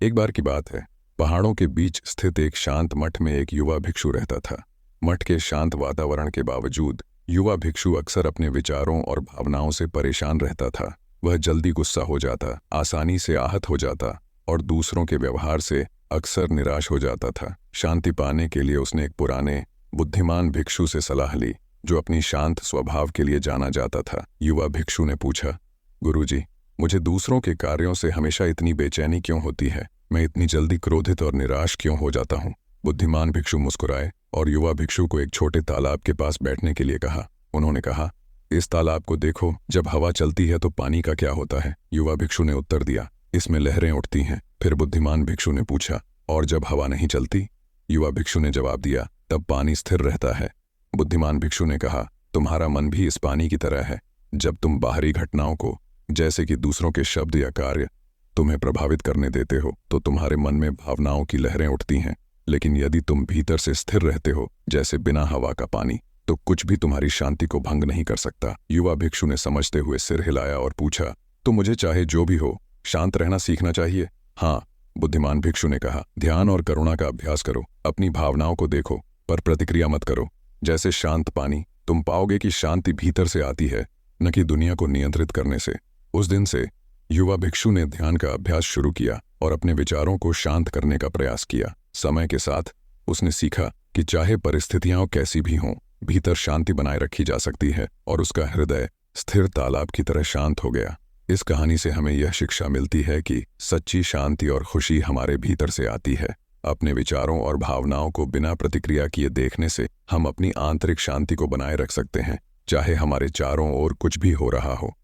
एक बार की बात है। पहाड़ों के बीच स्थित एक शांत मठ में एक युवा भिक्षु रहता था। मठ के शांत वातावरण के बावजूद युवा भिक्षु अक्सर अपने विचारों और भावनाओं से परेशान रहता था। वह जल्दी गुस्सा हो जाता, आसानी से आहत हो जाता और दूसरों के व्यवहार से अक्सर निराश हो जाता था। शांति पाने के लिए उसने एक पुराने बुद्धिमान भिक्षु से सलाह ली, जो अपनी शांत स्वभाव के लिए जाना जाता था। युवा भिक्षु ने पूछा, गुरुजी, मुझे दूसरों के कार्यों से हमेशा इतनी बेचैनी क्यों होती है? मैं इतनी जल्दी क्रोधित और निराश क्यों हो जाता हूँ? बुद्धिमान भिक्षु मुस्कुराए और युवा भिक्षु को एक छोटे तालाब के पास बैठने के लिए कहा। उन्होंने कहा, इस तालाब को देखो, जब हवा चलती है तो पानी का क्या होता है? युवा भिक्षु ने उत्तर दिया, इसमें लहरें उठती हैं। फिर बुद्धिमान भिक्षु ने पूछा, और जब हवा नहीं चलती? युवा भिक्षु ने जवाब दिया, तब पानी स्थिर रहता है। बुद्धिमान भिक्षु ने कहा, तुम्हारा मन भी इस पानी की तरह है। जब तुम बाहरी घटनाओं को, जैसे कि दूसरों के शब्द या कार्य, तुम्हें प्रभावित करने देते हो तो तुम्हारे मन में भावनाओं की लहरें उठती हैं। लेकिन यदि तुम भीतर से स्थिर रहते हो, जैसे बिना हवा का पानी, तो कुछ भी तुम्हारी शांति को भंग नहीं कर सकता। युवा भिक्षु ने समझते हुए सिर हिलाया और पूछा, तो मुझे चाहे जो भी हो, शांत रहना सीखना चाहिए? हाँ, बुद्धिमान भिक्षु ने कहा, ध्यान और करुणा का अभ्यास करो। अपनी भावनाओं को देखो, पर प्रतिक्रिया मत करो। जैसे शांत पानी, तुम पाओगे कि शांति भीतर से आती है, न कि दुनिया को नियंत्रित करने से। उस दिन से युवा भिक्षु ने ध्यान का अभ्यास शुरू किया और अपने विचारों को शांत करने का प्रयास किया। समय के साथ उसने सीखा कि चाहे परिस्थितियां कैसी भी हों, भीतर शांति बनाए रखी जा सकती है और उसका हृदय स्थिर तालाब की तरह शांत हो गया। इस कहानी से हमें यह शिक्षा मिलती है कि सच्ची शांति और खुशी हमारे भीतर से आती है। अपने विचारों और भावनाओं को बिना प्रतिक्रिया किए देखने से हम अपनी आंतरिक शांति को बनाए रख सकते हैं, चाहे हमारे चारों ओर कुछ भी हो रहा हो।